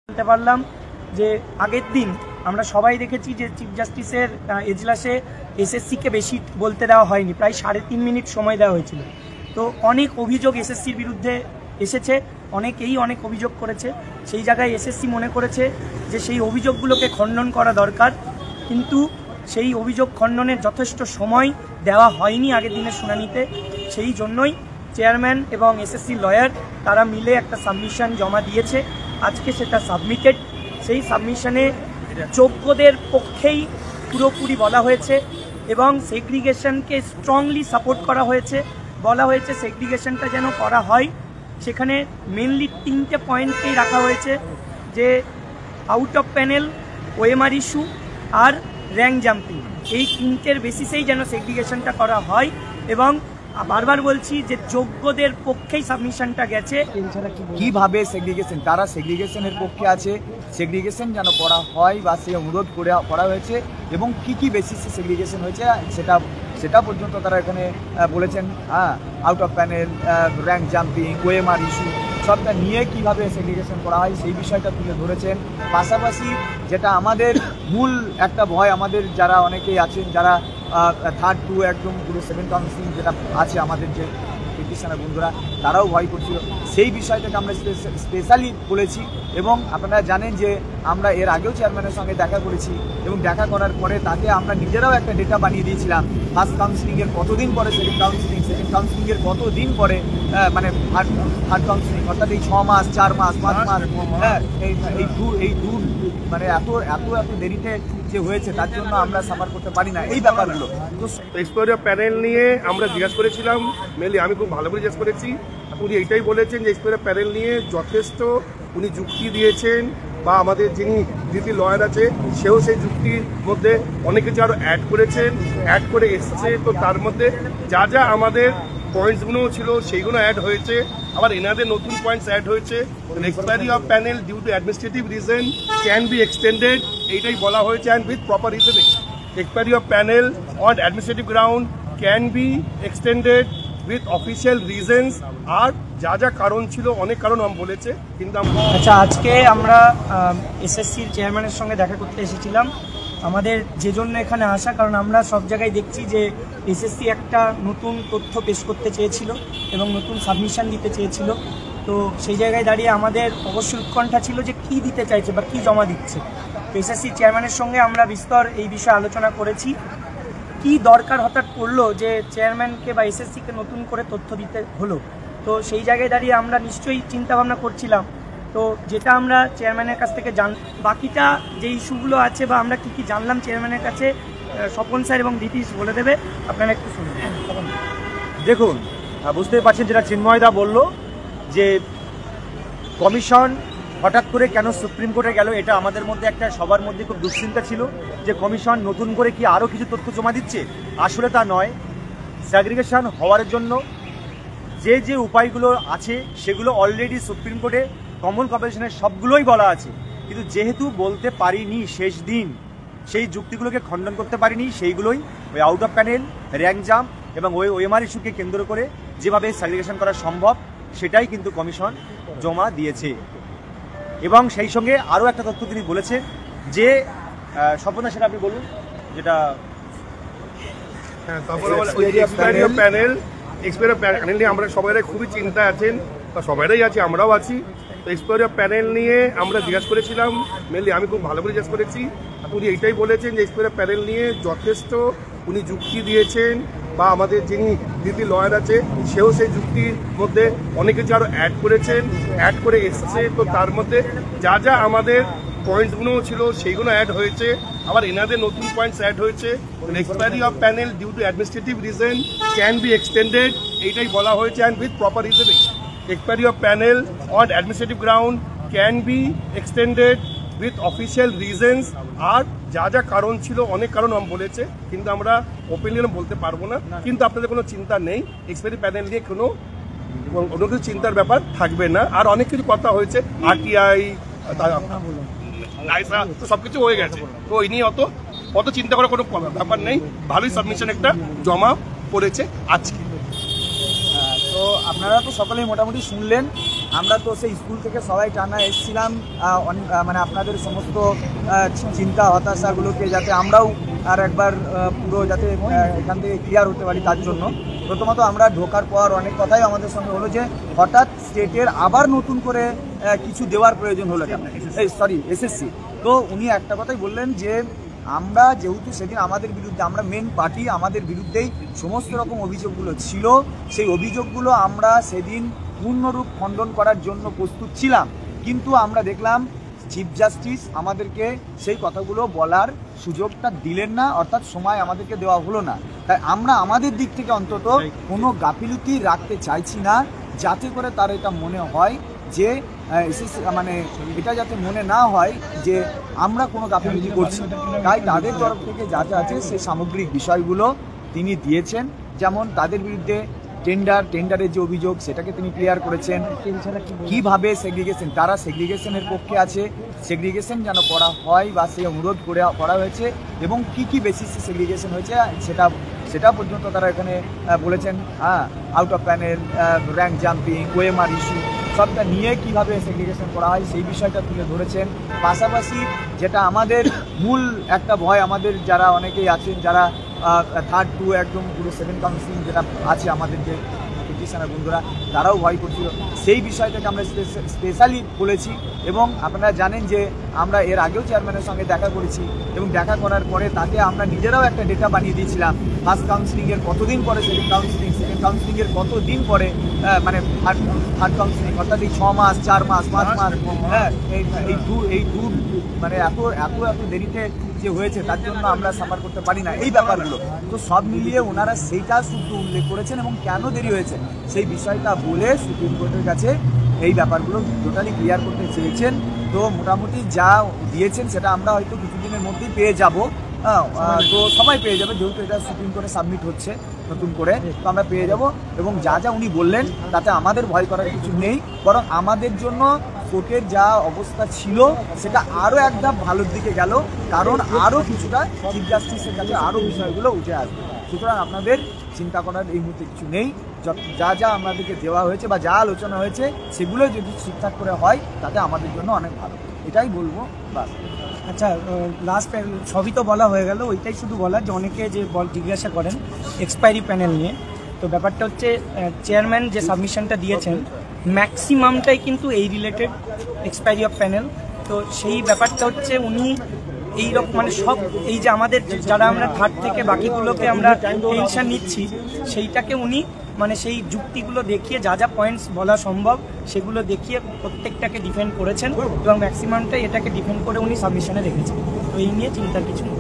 জানতে পারলাম যে আগের দিন আমরা সবাই দেখেছি যে চিফ জাস্টিসের এজলাসে এসএসসিকে বেশি বলতে দেওয়া হয়নি, প্রায় 3.5 মিনিট সময় দেওয়া হয়েছিল। তো অনেক অভিযোগ এসএসসির বিরুদ্ধে এসেছে, অনেকেই অনেক অভিযোগ করেছে। সেই জায়গায় এসএসসি মনে করেছে যে সেই অভিযোগগুলোকে খণ্ডন করা দরকার, কিন্তু সেই অভিযোগ খণ্ডনের যথেষ্ট সময় দেওয়া হয়নি আগের দিনের শুনানিতে। সেই জন্যই চেয়ারম্যান এবং এসএসসি লয়ার তারা মিলে একটা সাবমিশন জমা দিয়েছে, আজকে সেটা সাবমিটেড। সেই সাবমিশনে যোগ্যদের পক্ষেই পুরোপুরি বলা হয়েছে এবং সেগ্রিগেশনকে স্ট্রংলি সাপোর্ট করা হয়েছে। বলা হয়েছে সেগ্রিগেশনটা যেন করা হয়, সেখানে মেনলি 3টে পয়েন্টকেই রাখা হয়েছে, যে out of panel, OMR issue আর র্যাঙ্ক জাম্পিং, এই 3টের বেসিসেই যেন সেগ্রিগেশনটা করা হয়। এবং বারবার বলছি যে যোগ্যদের পক্ষেই সাবমিশনটা গেছে। কিভাবে সেগ্রিগেশন, তারা সেগ্রিগেশনের পক্ষে আছে, সেগ্রিগেশন যেন করা হয় বা সে অনুরোধ করা হয়েছে এবং কি বেসিসে সেগ্রিগেশন হয়েছে সেটা পর্যন্ত তারা এখানে বলেছেন। Out of panel, rank jumping, OMR issue সবটা নিয়ে কিভাবে সেগ্রিগেশন করা হয় সেই বিষয়টা তুলে ধরেছেন। পাশাপাশি যেটা আমাদের মূল একটা ভয়, আমাদের যারা অনেকেই আছেন যারা 3rd to একদম পুরো 7th কাউন্সিলিং যেটা আছে আমাদের যে পিটিশনার বন্ধুরা, তারাও ভয় করছিল, সেই বিষয়টাকে আমরা স্পেশালি বলেছি। এবং আপনারা জানেন যে আমরা এর আগেও চেয়ারম্যানের সঙ্গে দেখা করেছি এবং দেখা করার পরে তাকে আমরা নিজেরাও একটা ডেটা বানিয়ে দিয়েছিলাম। ফার্স্ট কাউন্সিলিংয়ের কতদিন পরে সেকেন্ড কাউন্সিলিংয়ের কতদিন পরে মানে থার্ড কাউন্সিলিং, অর্থাৎ এই 6 মাস, 4 মাস, 5 মাস, এই দূর মানে এত দেরিতে যে হয়েছে, তার জন্য আমরা সাফার করতে পারি না এই ব্যাপারগুলো। তো এক্সপেরিয়া প্যানেল নিয়ে আমরা জিজ্ঞাসা করেছিলাম, মেনলি আমি খুব ভালো করে জিজ্ঞাসা করেছি। উনি এইটাই বলেছেন যে এক্সপেরিয়া প্যানেল নিয়ে যথেষ্ট উনি যুক্তি দিয়েছেন, বা আমাদের যিনি লয়ার আছে সেও সেই যুক্তির মধ্যে অনেক কিছু আরও অ্যাড করে এসছে। তো তার মধ্যে যা আমাদের পয়েন্টসগুলো ছিল সেইগুলো অ্যাড হয়েছে, আবার এনাদের নতুন পয়েন্টস অ্যাড হয়েছে। Expiry of panel due to administrative reason can be extended, এইটাই বলা হয়েছে, and with proper reasoning. Expiry of panel on administrative ground can be extended with official reasons. আর যা কারণ ছিল, অনেক কারণ বলেছে, কিন্তু আচ্ছা, আজকে আমরা এসএসসির চেয়ারম্যানের সঙ্গে দেখা করতে এসেছিলাম। আমাদের যে জন্য এখানে আসা, কারণ আমরা সব জায়গায় দেখছি যে এসএসসি একটা নতুন তথ্য পেশ করতে চেয়েছিল এবং নতুন সাবমিশন দিতে চেয়েছিল। তো সেই জায়গায় দাঁড়িয়ে আমাদের অবশ্যই উৎকণ্ঠা ছিল যে কী দিতে চাইছে বা কী জমা দিচ্ছে। তো এসএসসি চেয়ারম্যানের সঙ্গে আমরা বিস্তর এই বিষয়ে আলোচনা করেছি। কি দরকার হঠাৎ পড়লো যে চেয়ারম্যানকে বা এসএসসিকে নতুন করে তথ্য দিতে হলো, তো সেই জায়গায় দাঁড়িয়ে আমরা নিশ্চয়ই চিন্তাভাবনা করছিলাম। তো যেটা আমরা চেয়ারম্যানের কাছ থেকে বাকিটা যে ইস্যুগুলো আছে বা আমরা কি জানলাম চেয়ারম্যানের কাছে, স্বপন স্যার এবং দিতীশ বলে দেবে, আপনারা একটু শুনুন। দেখুন, বুঝতেই পারছেন যেটা চিন্ময়দা বলল যে কমিশন হঠাৎ করে কেন সুপ্রিম কোর্টে গেল, এটা আমাদের মধ্যে একটা সবার মধ্যে খুব দুশ্চিন্তা ছিল যে কমিশন নতুন করে কি আরও কিছু তথ্য জমা দিচ্ছে। আসলে তা নয়, সেগ্রিগেশন হওয়ার জন্য যে উপায়গুলো আছে সেগুলো অলরেডি সুপ্রিম কোর্টে কমন কমিশনের সবগুলোই বলা আছে, কিন্তু যেহেতু বলতে পারিনি শেষ দিন, সেই যুক্তিগুলোকে খণ্ডন করতে পারিনি, সেইগুলোই ওই out of panel, rank jump এবং ওএমআর ইস্যুকে কেন্দ্র করে যেভাবে সেগ্রিগেশন করা সম্ভব সেটাই কিন্তু কমিশন জমা দিয়েছে। এবং সেই সঙ্গে আরও একটা তথ্য তিনি বলেছেন যে স্বপনা, সেটা আপনি বলুন যেটা। এক্সপেরিয়া প্যানেল নিয়ে আমরা সবাই খুবই চিন্তায় আছেন, বা সবাইরাই আছি, আমরাও আছি। তো এক্সপেরিয়া প্যানেল নিয়ে আমরা জিজ্ঞাসা করেছিলাম, মেনলি আমি খুব ভালো করে জিজ্ঞাসা করেছি। উনি এইটাই বলেছেন যে এক্সপেরিয়া প্যানেল নিয়ে যথেষ্ট উনি যুক্তি দিয়েছেন, বা আমাদের যিনি লয়ার আছে সেও সেই যুক্তির মধ্যে অনেক কিছু আরও অ্যাড করে এসছে। তো তার মধ্যে যা আমাদের পয়েন্টসগুলো ছিল সেইগুলো অ্যাড হয়েছে, আবার এনাদের নতুন পয়েন্টস অ্যাড হয়েছে। Expiry of panel due to administrative reason can be extended, এইটাই বলা হয়েছে, and with proper reasoning. Expiry of panel on administrative ground can be extended with official reasons. আর যা কারণ ছিল, অনেক কারণ বলেছে, কিন্তু আমরা ওপেনলি বলতে পারবো না। কিন্তু আপনাদের কোনো চিন্তা নেই, এক্সপায়ারি প্যানেল নিয়ে কোনো কিছু চিন্তার ব্যাপার থাকবে না। আর অনেক কিছু কথা হয়েছে, আরটিআই, সবকিছু হয়ে গেছে। তো এই নিয়ে অত চিন্তা করার কোনো ব্যাপার নেই। ভালোই সাবমিশন একটা জমা পড়েছে আজকে। তো আপনারা তো সকলেই মোটামুটি শুনলেন। আমরা তো সেই স্কুল থেকে সবাই টানা এসেছিলাম মানে আপনাদের সমস্ত চিন্তা হতাশাগুলোকে যাতে আমরাও আর একবার পুরো যাতে এখান থেকে ক্লিয়ার হতে পারি তার জন্য। প্রথমত আমরা ঢোকার পর অনেক কথাই আমাদের সঙ্গে হলো যে হঠাৎ স্টেটের আবার নতুন করে কিছু দেওয়ার প্রয়োজন হলো কেন, এসএসসি। তো উনি একটা কথাই বললেন যে আমরা যেহেতু সেদিন আমাদের বিরুদ্ধে, আমরা মেন পার্টি, আমাদের বিরুদ্ধেই সমস্ত রকম অভিযোগগুলো ছিল, সেই অভিযোগগুলো আমরা সেদিন পূর্ণরূপ খণ্ডন করার জন্য প্রস্তুত ছিলাম, কিন্তু আমরা দেখলাম চিফ জাস্টিস আমাদেরকে সেই কথাগুলো বলার সুযোগটা দিলেন না, অর্থাৎ সময় আমাদেরকে দেওয়া হলো না। তাই আমরা আমাদের দিক থেকে অন্তত কোনো গাফিলতি রাখতে চাইছি না, যাতে করে তার এটা মনে হয় যে মানে এটা যাতে মনে না হয় যে আমরা কোনো গাফিলতি করছি। তাই তাদের তরফ থেকে যা যা আছে সেই সামগ্রিক বিষয়গুলো তিনি দিয়েছেন, যেমন তাদের বিরুদ্ধে টেন্ডারের যে অভিযোগ সেটাকে তিনি ক্লিয়ার করেছেন, কিভাবে সেগ্রিগেশন, তারা সেগ্রিগেশনের পক্ষে আছে, সেগ্রিগেশন যেন করা হয় বা সে অনুরোধ করা হয়েছে এবং কি বেসিসে সেগ্রিগেশন হয়েছে সেটা পর্যন্ত তারা এখানে বলেছেন। Out of panel, rank jumping, OMR issue সবটা নিয়ে কিভাবে সেগ্রিগেশন করা হয় সেই বিষয়টা তুলে ধরেছেন। পাশাপাশি যেটা আমাদের মূল একটা ভয়, আমাদের যারা অনেকেই আছেন যারা থার্ড টু একদম পুরো 7 কাউন্সিলিং যেটা আছে আমাদের যে পিটিশনার বন্ধুরা, তারাও ভয় করছিল, সেই বিষয়টাকে আমরা স্পেশালি বলেছি। এবং আপনারা জানেন যে আমরা এর আগেও চেয়ারম্যানের সঙ্গে দেখা করেছি এবং দেখা করার পরে তাকে আমরা নিজেরাও একটা ডেটা বানিয়ে দিয়েছিলাম, ফার্স্ট কাউন্সিলিংয়ের কতদিন পরে সেকেন্ড কাউন্সিলিংয়ের কতদিন পরে মানে থার্ড কাউন্সিলিং, অর্থাৎ এই 6 মাস, 4 মাস, 5 মাস, হ্যাঁ এই দু মানে এত দেরিতে যে হয়েছে তার জন্য আমরা সাফার করতে পারি না এই ব্যাপারগুলো। তো সব মিলিয়ে ওনারা সেইটা শুধু উল্লেখ করেছেন এবং কেন দেরি হয়েছে সেই বিষয়টা বলে সুপ্রিম কোর্টের কাছে এই ব্যাপারগুলো টোটালি ক্লিয়ার করতে চেয়েছেন। তো মোটামুটি যা দিয়েছেন সেটা আমরা হয়তো কিছুদিনের মধ্যেই পেয়ে যাব, তো সবাই পেয়ে যাবে, যেহেতু এটা সুপ্রিম কোর্টে সাবমিট হচ্ছে নতুন করে, তো আমরা পেয়ে যাব। এবং যা যা উনি বললেন তাতে আমাদের ভয় করার কিছু নেই, বরং আমাদের জন্য কোর্টের যা অবস্থা ছিল সেটা আরও এক ধাপ ভালোর দিকে গেল, কারণ আরও কিছুটা চিফ জাস্টিসের কাছে আরও বিষয়গুলো উঠে আসবে। সুতরাং আপনাদের চিন্তা করার এই মুহূর্তে কিছু নেই, যা যা আমাদেরকে দেওয়া হয়েছে বা যা আলোচনা হয়েছে সেগুলো যদি ঠিকঠাক করে হয় তাতে আমাদের জন্য অনেক ভালো, এটাই বলবো বাস। আচ্ছা, লাস্ট সবই তো বলা হয়ে গেল, ওইটাই শুধু বলা যে অনেকে যে জিজ্ঞাসা করেন এক্সপায়ারি প্যানেল নিয়ে। তো ব্যাপারটা হচ্ছে চেয়ারম্যান যে সাবমিশনটা দিয়েছেন ম্যাক্সিমামটাই কিন্তু এই রিলেটেড এক্সপায়ারি অফ প্যানেল। তো সেই ব্যাপারটা হচ্ছে উনি এই রকম মানে সব এই যে আমাদের যারা আমরা থার্ড থেকে বাকিগুলোকে আমরা টেনশন নিচ্ছি সেইটাকে উনি মানে সেই যুক্তিগুলো দেখিয়ে যা যা পয়েন্টস বলা সম্ভব সেগুলো দেখিয়ে প্রত্যেকটাকে ডিফেন্ড করেছেন এবং ম্যাক্সিমামটাই এটাকে ডিফেন্ড করে উনি সাবমিশনে রেখেছেন। তো এই নিয়ে চিন্তার কিছু নেই।